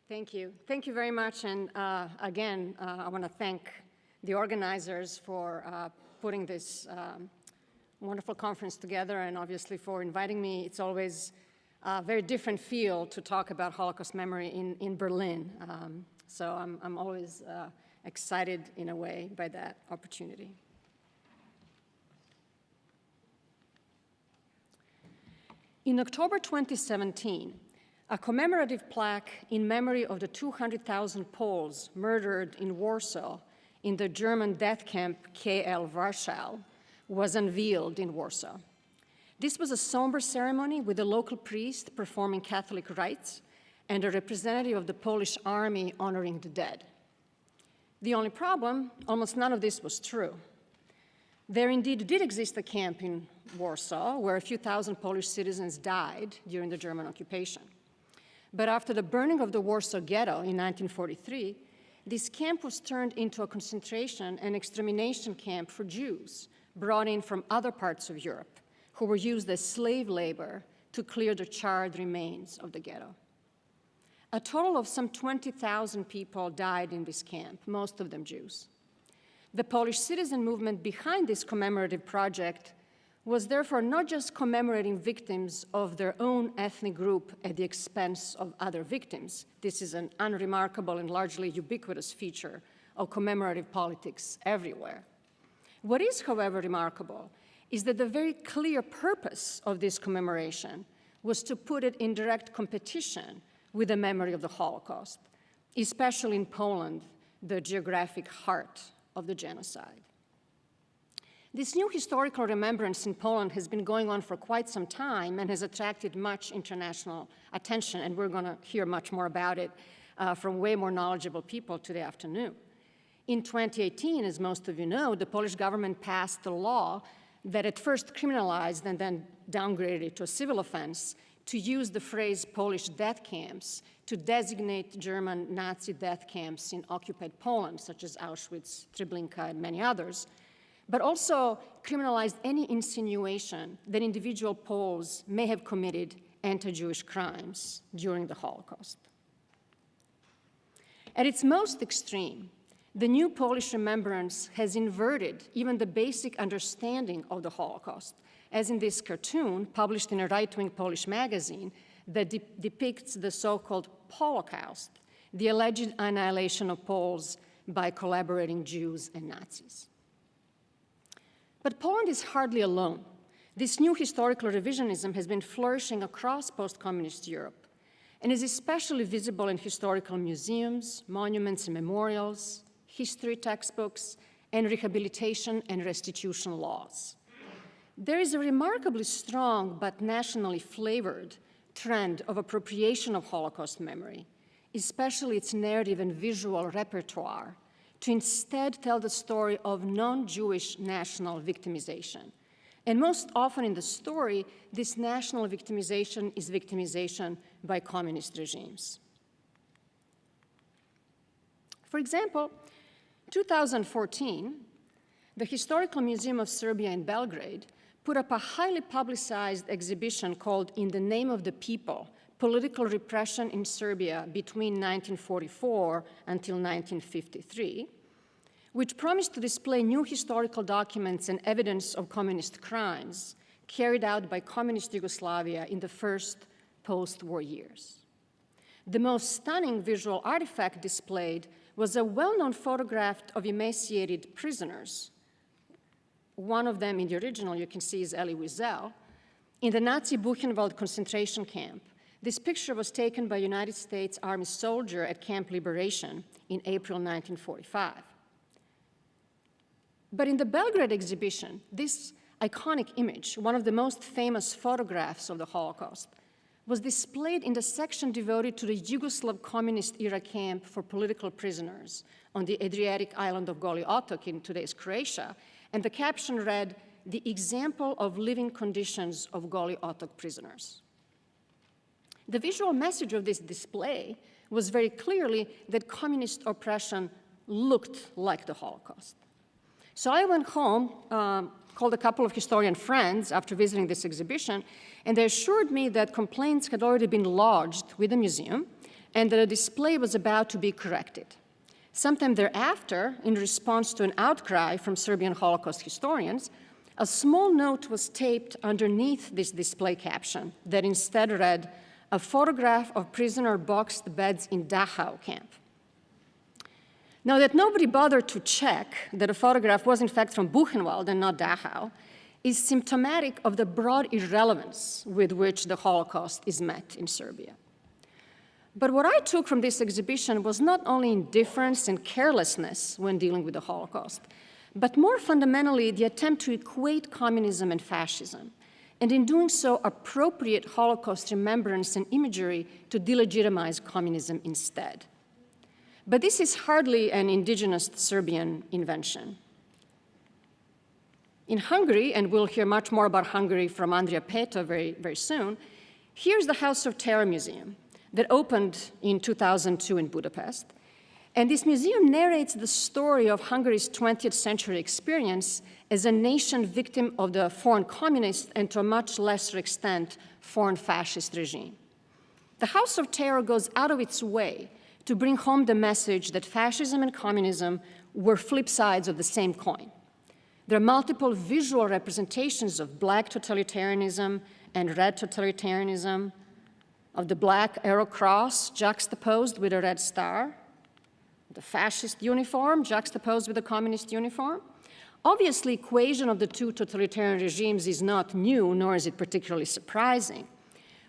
Thank you. Thank you very much. And again, I want to thank the organizers for putting this wonderful conference together, and obviously for inviting me. It's always a very different feel to talk about Holocaust memory in Berlin. So I'm always excited in a way by that opportunity. In October 2017, a commemorative plaque in memory of the 200,000 Poles murdered in Warsaw in the German death camp KL Warschau was unveiled in Warsaw. This was a somber ceremony with a local priest performing Catholic rites and a representative of the Polish army honoring the dead. The only problem, almost none of this was true. There indeed did exist a camp in Warsaw where a few thousand Polish citizens died during the German occupation. But after the burning of the Warsaw Ghetto in 1943, this camp was turned into a concentration and extermination camp for Jews brought in from other parts of Europe, who were used as slave labor to clear the charred remains of the ghetto. A total of some 20,000 people died in this camp, most of them Jews. The Polish citizen movement behind this commemorative project was therefore not just commemorating victims of their own ethnic group at the expense of other victims. This is an unremarkable and largely ubiquitous feature of commemorative politics everywhere. What is, however, remarkable is that the very clear purpose of this commemoration was to put it in direct competition with the memory of the Holocaust, especially in Poland, the geographic heart of the genocide. This new historical remembrance in Poland has been going on for quite some time and has attracted much international attention, and we're going to hear much more about it from way more knowledgeable people today afternoon. In 2018, as most of you know, the Polish government passed a law that at first criminalized and then downgraded it to a civil offense to use the phrase Polish death camps to designate German Nazi death camps in occupied Poland, such as Auschwitz, Treblinka, and many others, but also criminalized any insinuation that individual Poles may have committed anti-Jewish crimes during the Holocaust. At its most extreme, the new Polish remembrance has inverted even the basic understanding of the Holocaust, as in this cartoon published in a right-wing Polish magazine that depicts the so-called Holocaust, the alleged annihilation of Poles by collaborating Jews and Nazis. But Poland is hardly alone. This new historical revisionism has been flourishing across post-communist Europe and is especially visible in historical museums, monuments and memorials, history textbooks, and rehabilitation and restitution laws. There is a remarkably strong but nationally flavored trend of appropriation of Holocaust memory, especially its narrative and visual repertoire, to instead tell the story of non-Jewish national victimization. And most often in the story, this national victimization is victimization by communist regimes. For example, 2014, the Historical Museum of Serbia in Belgrade put up a highly publicized exhibition called In the Name of the People, Political Repression in Serbia between 1944 until 1953, which promised to display new historical documents and evidence of communist crimes carried out by communist Yugoslavia in the first post-war years. The most stunning visual artifact displayed was a well-known photograph of emaciated prisoners. One of them in the original you can see is Elie Wiesel, in the Nazi Buchenwald concentration camp. This picture was taken by a United States Army soldier at Camp Liberation in April 1945. But in the Belgrade exhibition, this iconic image, one of the most famous photographs of the Holocaust, was displayed in the section devoted to the Yugoslav communist-era camp for political prisoners on the Adriatic island of Goli Otok in today's Croatia, and the caption read, "The example of living conditions of Goli Otok prisoners." The visual message of this display was very clearly that communist oppression looked like the Holocaust. So I went home, called a couple of historian friends after visiting this exhibition, and they assured me that complaints had already been lodged with the museum and that a display was about to be corrected. Sometime thereafter, in response to an outcry from Serbian Holocaust historians, a small note was taped underneath this display caption that instead read, "A photograph of prisoner boxed beds in Dachau camp." Now, that nobody bothered to check that a photograph was in fact from Buchenwald and not Dachau is symptomatic of the broad irrelevance with which the Holocaust is met in Serbia. But what I took from this exhibition was not only indifference and carelessness when dealing with the Holocaust, but more fundamentally, the attempt to equate communism and fascism, and in doing so, appropriate Holocaust remembrance and imagery to delegitimize communism instead. But this is hardly an indigenous Serbian invention. In Hungary, and we'll hear much more about Hungary from Andrea Peto very soon, here's the House of Terror Museum that opened in 2002 in Budapest. And this museum narrates the story of Hungary's 20th century experience as a nation victim of the foreign communist and to a much lesser extent, foreign fascist regime. The House of Terror goes out of its way to bring home the message that fascism and communism were flip sides of the same coin. There are multiple visual representations of black totalitarianism and red totalitarianism, of the black arrow cross juxtaposed with a red star, the fascist uniform juxtaposed with the communist uniform. Obviously, equation of the two totalitarian regimes is not new, nor is it particularly surprising.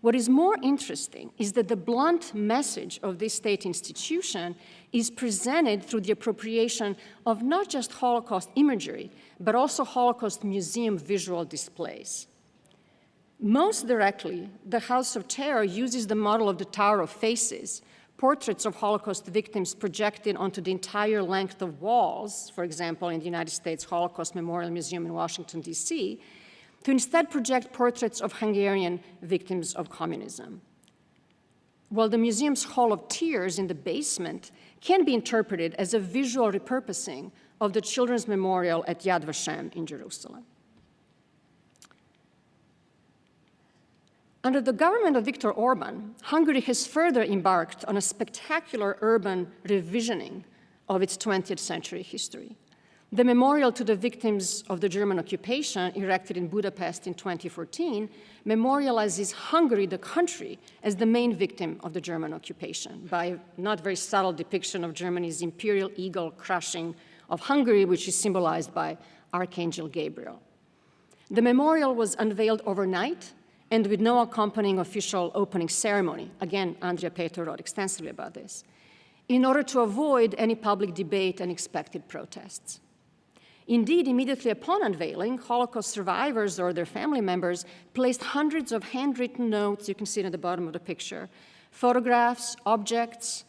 What is more interesting is that the blunt message of this state institution is presented through the appropriation of not just Holocaust imagery, but also Holocaust museum visual displays. Most directly, the House of Terror uses the model of the Tower of Faces, portraits of Holocaust victims projected onto the entire length of walls, for example, in the United States Holocaust Memorial Museum in Washington, D.C., to instead project portraits of Hungarian victims of communism. While the museum's Hall of Tears in the basement can be interpreted as a visual repurposing of the Children's Memorial at Yad Vashem in Jerusalem. Under the government of Viktor Orban, Hungary has further embarked on a spectacular urban revisioning of its 20th century history. The memorial to the victims of the German occupation, erected in Budapest in 2014, memorializes Hungary, the country, as the main victim of the German occupation by a not very subtle depiction of Germany's imperial eagle crushing of Hungary, which is symbolized by Archangel Gabriel. The memorial was unveiled overnight and with no accompanying official opening ceremony. Again, Andrea Peto wrote extensively about this, in order to avoid any public debate and expected protests. Indeed, immediately upon unveiling, Holocaust survivors or their family members placed hundreds of handwritten notes, you can see it at the bottom of the picture, photographs, objects,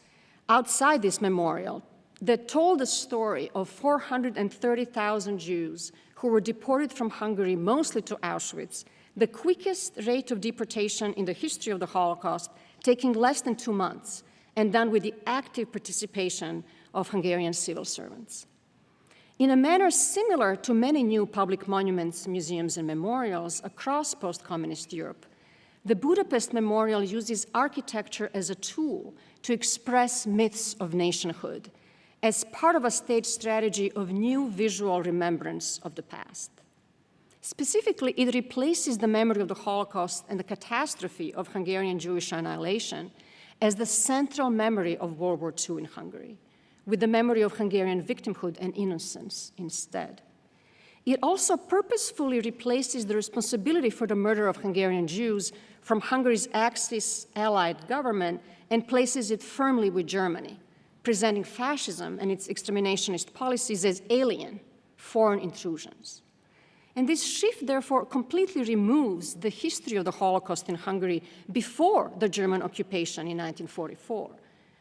outside this memorial that told the story of 430,000 Jews who were deported from Hungary, mostly to Auschwitz, the quickest rate of deportation in the history of the Holocaust, taking less than 2 months, and done with the active participation of Hungarian civil servants. In a manner similar to many new public monuments, museums, and memorials across post-communist Europe, the Budapest Memorial uses architecture as a tool to express myths of nationhood as part of a state strategy of new visual remembrance of the past. Specifically, it replaces the memory of the Holocaust and the catastrophe of Hungarian Jewish annihilation as the central memory of World War II in Hungary, with the memory of Hungarian victimhood and innocence instead. It also purposefully replaces the responsibility for the murder of Hungarian Jews from Hungary's Axis allied government and places it firmly with Germany, presenting fascism and its exterminationist policies as alien, foreign intrusions. And this shift, therefore, completely removes the history of the Holocaust in Hungary before the German occupation in 1944,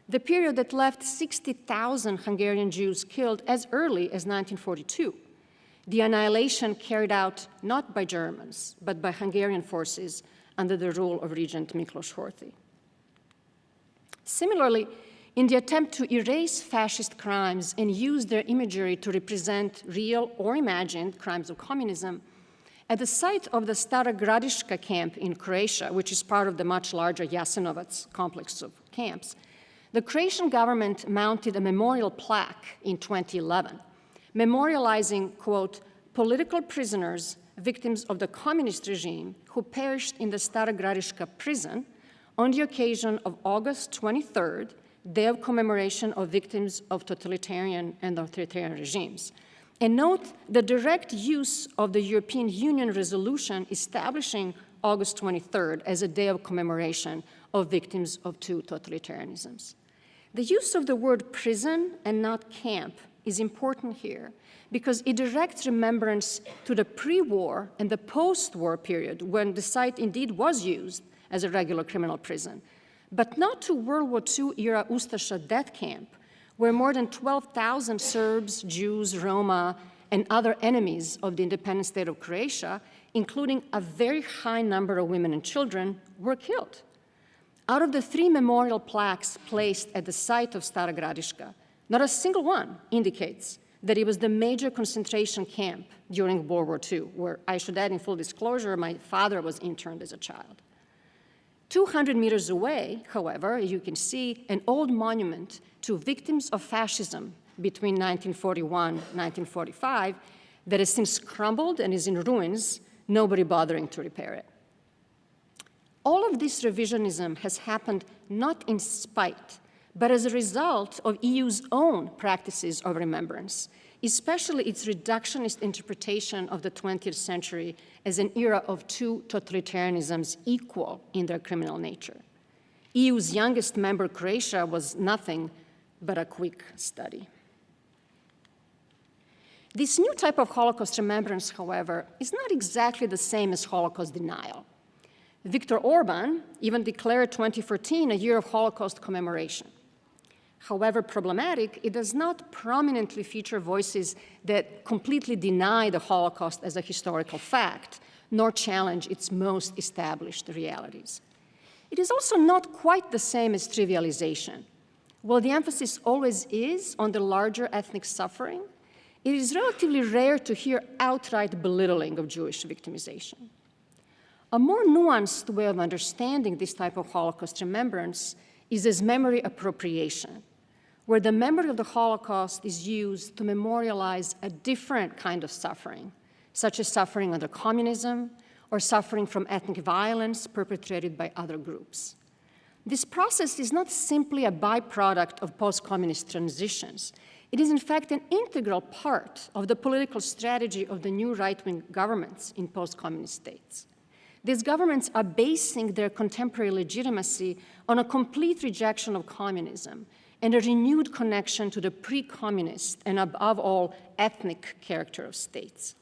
the period that left 60,000 Hungarian Jews killed as early as 1942, the annihilation carried out not by Germans, but by Hungarian forces under the rule of Regent Miklos Horthy. Similarly, in the attempt to erase fascist crimes and use their imagery to represent real or imagined crimes of communism, at the site of the Stara Gradiška camp in Croatia, which is part of the much larger Jasenovac complex of camps, The Croatian government mounted a memorial plaque in 2011, memorializing, quote, political prisoners, victims of the communist regime who perished in the Stara Gradiška prison on the occasion of August 23rd, Day of Commemoration of Victims of Totalitarian and Authoritarian Regimes. And note the direct use of the European Union resolution establishing August 23rd as a day of commemoration of victims of two totalitarianisms. The use of the word prison and not camp is important here because it directs remembrance to the pre-war and the post-war period when the site indeed was used as a regular criminal prison, but not to World War II era Ustasha death camp, where more than 12,000 Serbs, Jews, Roma, and other enemies of the independent state of Croatia, including a very high number of women and children, were killed. Out of the 3 memorial plaques placed at the site of Stara Gradiška, not a single one indicates that it was the major concentration camp during World War II, where, I should add in full disclosure, my father was interned as a child. 200 meters away, however, you can see an old monument to victims of fascism between 1941 and 1945 that has since crumbled and is in ruins, nobody bothering to repair it. All of this revisionism has happened not in spite, but as a result of EU's own practices of remembrance, especially its reductionist interpretation of the 20th century as an era of two totalitarianisms equal in their criminal nature. EU's youngest member, Croatia, was nothing but a quick study. This new type of Holocaust remembrance, however, is not exactly the same as Holocaust denial. Viktor Orban even declared 2014 a year of Holocaust commemoration. However problematic, it does not prominently feature voices that completely deny the Holocaust as a historical fact, nor challenge its most established realities. It is also not quite the same as trivialization. While the emphasis always is on the larger ethnic suffering, it is relatively rare to hear outright belittling of Jewish victimization. A more nuanced way of understanding this type of Holocaust remembrance is as memory appropriation, where the memory of the Holocaust is used to memorialize a different kind of suffering, such as suffering under communism or suffering from ethnic violence perpetrated by other groups. This process is not simply a byproduct of post-communist transitions. It is, in fact, an integral part of the political strategy of the new right-wing governments in post-communist states. These governments are basing their contemporary legitimacy on a complete rejection of communism and a renewed connection to the pre-communist and, above all, ethnic character of states.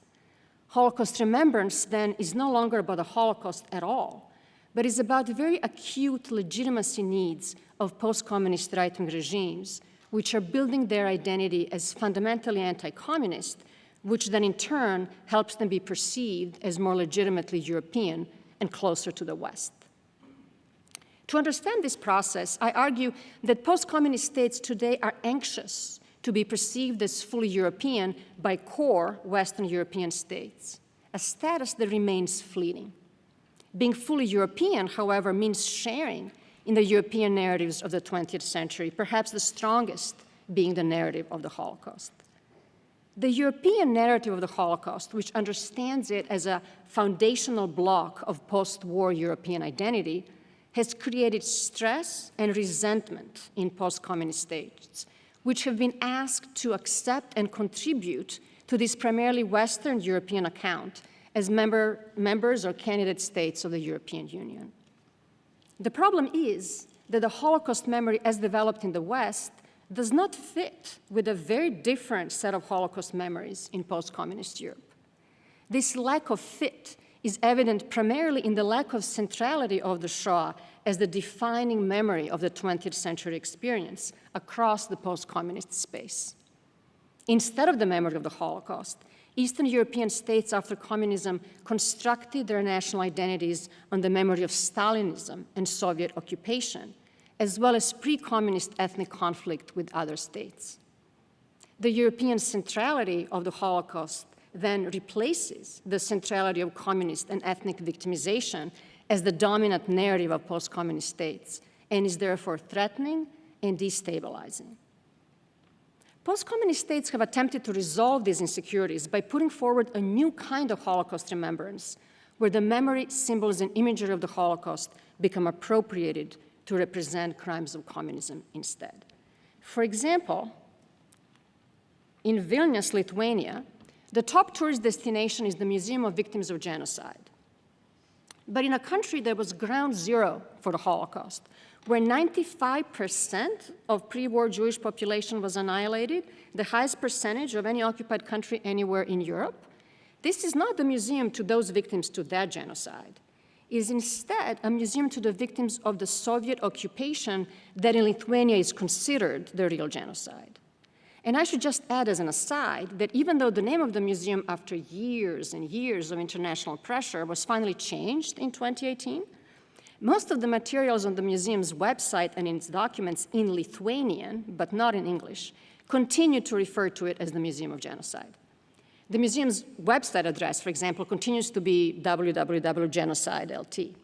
Holocaust remembrance, then, is no longer about the Holocaust at all, but is about the very acute legitimacy needs of post-communist right-wing regimes, which are building their identity as fundamentally anti-communist, which then in turn helps them be perceived as more legitimately European and closer to the West. To understand this process, I argue that post-communist states today are anxious to be perceived as fully European by core Western European states, a status that remains fleeting. Being fully European, however, means sharing in the European narratives of the 20th century, perhaps the strongest being the narrative of the Holocaust. The European narrative of the Holocaust, which understands it as a foundational block of post-war European identity, has created stress and resentment in post-communist states, which have been asked to accept and contribute to this primarily Western European account as members or candidate states of the European Union. The problem is that the Holocaust memory as developed in the West does not fit with a very different set of Holocaust memories in post-communist Europe. This lack of fit is evident primarily in the lack of centrality of the Shoah as the defining memory of the 20th century experience across the post-communist space. Instead of the memory of the Holocaust, Eastern European states after communism constructed their national identities on the memory of Stalinism and Soviet occupation, as well as pre-communist ethnic conflict with other states. The European centrality of the Holocaust then replaces the centrality of communist and ethnic victimization as the dominant narrative of post-communist states, and is therefore threatening and destabilizing. Post-communist states have attempted to resolve these insecurities by putting forward a new kind of Holocaust remembrance, where the memory, symbols, and imagery of the Holocaust become appropriated to represent crimes of communism instead. For example, in Vilnius, Lithuania, the top tourist destination is the Museum of Victims of Genocide. But in a country that was ground zero for the Holocaust, where 95% of pre-war Jewish population was annihilated, the highest percentage of any occupied country anywhere in Europe, this is not the museum to those victims to that genocide. It is instead a museum to the victims of the Soviet occupation that in Lithuania is considered the real genocide. And I should just add as an aside that even though the name of the museum, after years and years of international pressure, was finally changed in 2018, most of the materials on the museum's website and in its documents in Lithuanian, but not in English, continue to refer to it as the Museum of Genocide. The museum's website address, for example, continues to be www.genocide.lt.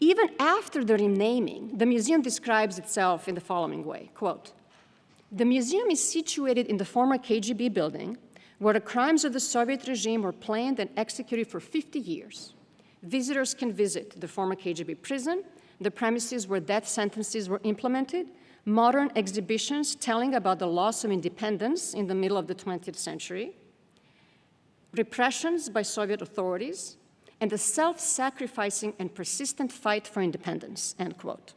Even after the renaming, the museum describes itself in the following way, quote, "The museum is situated in the former KGB building where the crimes of the Soviet regime were planned and executed for 50 years. Visitors can visit the former KGB prison, the premises where death sentences were implemented, modern exhibitions telling about the loss of independence in the middle of the 20th century, repressions by Soviet authorities, and the self-sacrificing and persistent fight for independence," end quote.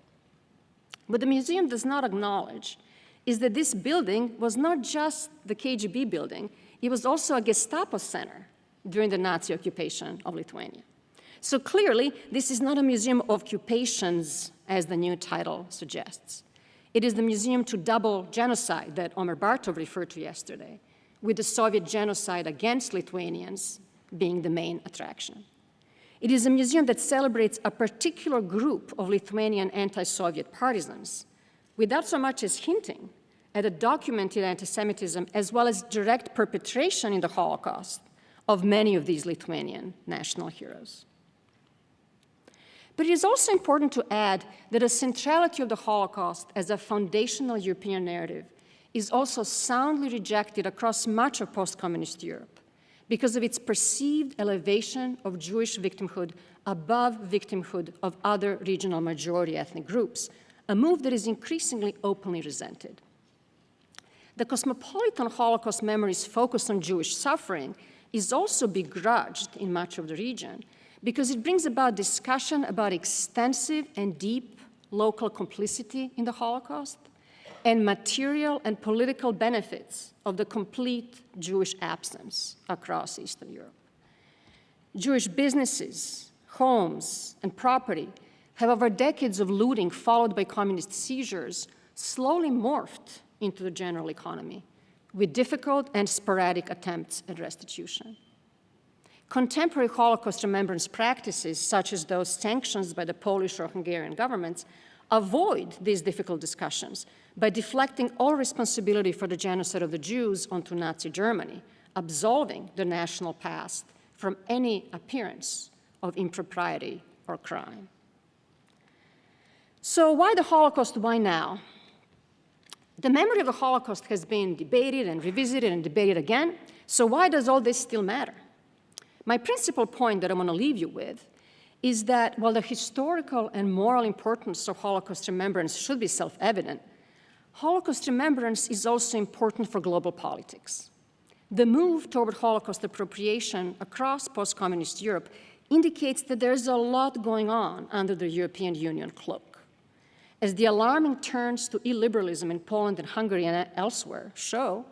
What the museum does not acknowledge is that this building was not just the KGB building, it was also a Gestapo center during the Nazi occupation of Lithuania. So clearly, this is not a museum of occupations, as the new title suggests. It is the museum to double genocide that Omer Bartov referred to yesterday, with the Soviet genocide against Lithuanians being the main attraction. It is a museum that celebrates a particular group of Lithuanian anti-Soviet partisans, without so much as hinting at a documented anti-Semitism as well as direct perpetration in the Holocaust of many of these Lithuanian national heroes. But it is also important to add that the centrality of the Holocaust as a foundational European narrative is also soundly rejected across much of post-communist Europe because of its perceived elevation of Jewish victimhood above victimhood of other regional majority ethnic groups, a move that is increasingly openly resented. The cosmopolitan Holocaust memory's focus on Jewish suffering is also begrudged in much of the region because it brings about discussion about extensive and deep local complicity in the Holocaust and material and political benefits of the complete Jewish absence across Eastern Europe. Jewish businesses, homes, and property have, over decades of looting followed by communist seizures, slowly morphed into the general economy with difficult and sporadic attempts at restitution. Contemporary Holocaust remembrance practices, such as those sanctioned by the Polish or Hungarian governments, avoid these difficult discussions by deflecting all responsibility for the genocide of the Jews onto Nazi Germany, absolving the national past from any appearance of impropriety or crime. So why the Holocaust? Why now? The memory of the Holocaust has been debated and revisited and debated again, so why does all this still matter? My principal point that I want to leave you with is that while the historical and moral importance of Holocaust remembrance should be self-evident, Holocaust remembrance is also important for global politics. The move toward Holocaust appropriation across post-communist Europe indicates that there's a lot going on under the European Union cloak. As the alarming turns to illiberalism in Poland and Hungary and elsewhere show,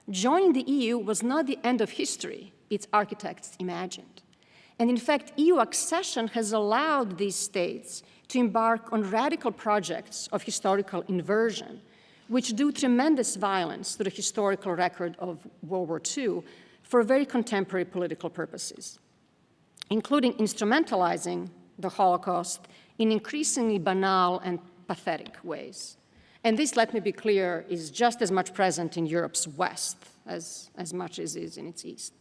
joining the EU was not the end of history its architects imagined. And in fact, EU accession has allowed these states to embark on radical projects of historical inversion, which do tremendous violence to the historical record of World War II for very contemporary political purposes, including instrumentalizing the Holocaust in increasingly banal and pathetic ways. And this, let me be clear, is just as much present in Europe's West as much as is in its East.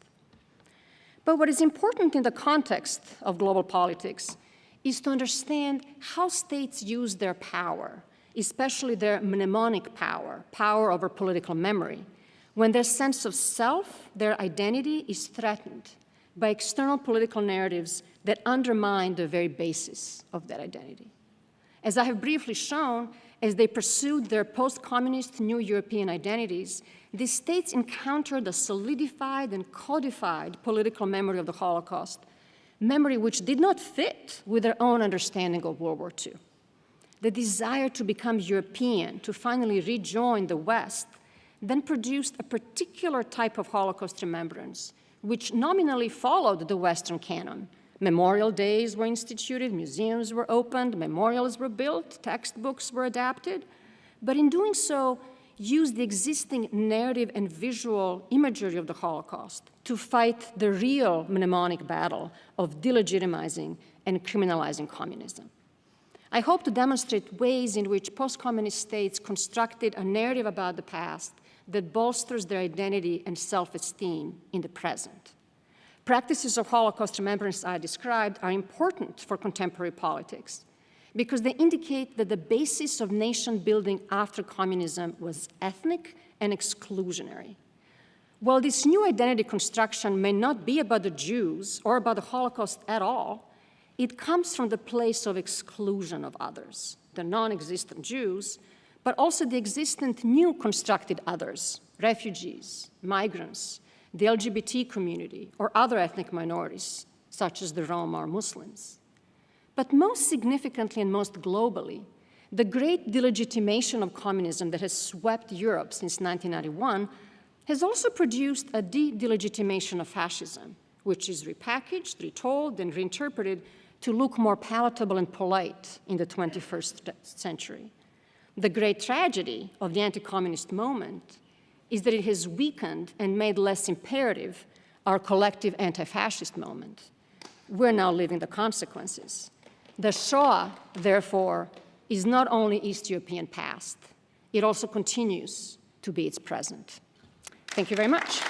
But what is important in the context of global politics is to understand how states use their power especially their mnemonic power, power over political memory, when their sense of self, their identity, is threatened by external political narratives that undermine the very basis of that identity. As I have briefly shown, as they pursued their post-communist new European identities, these states encountered a solidified and codified political memory of the Holocaust, memory which did not fit with their own understanding of World War II. The desire to become European, to finally rejoin the West, then produced a particular type of Holocaust remembrance, which nominally followed the Western canon. Memorial days were instituted, museums were opened, memorials were built, textbooks were adapted, but in doing so, used the existing narrative and visual imagery of the Holocaust to fight the real mnemonic battle of delegitimizing and criminalizing communism. I hope to demonstrate ways in which post-communist states constructed a narrative about the past that bolsters their identity and self-esteem in the present. Practices of Holocaust remembrance I described are important for contemporary politics because they indicate that the basis of nation building after communism was ethnic and exclusionary. While this new identity construction may not be about the Jews or about the Holocaust at all, it comes from the place of exclusion of others, the non-existent Jews, but also the existent new constructed others, refugees, migrants, the LGBT community, or other ethnic minorities, such as the Roma or Muslims. But most significantly and most globally, the great delegitimation of communism that has swept Europe since 1991 has also produced a de-delegitimation of fascism, which is repackaged, retold, and reinterpreted to look more palatable and polite in the 21st century. The great tragedy of the anti-communist moment is that it has weakened and made less imperative our collective anti-fascist moment. We're now living the consequences. The Shoah, therefore, is not only East European past, it also continues to be its present. Thank you very much.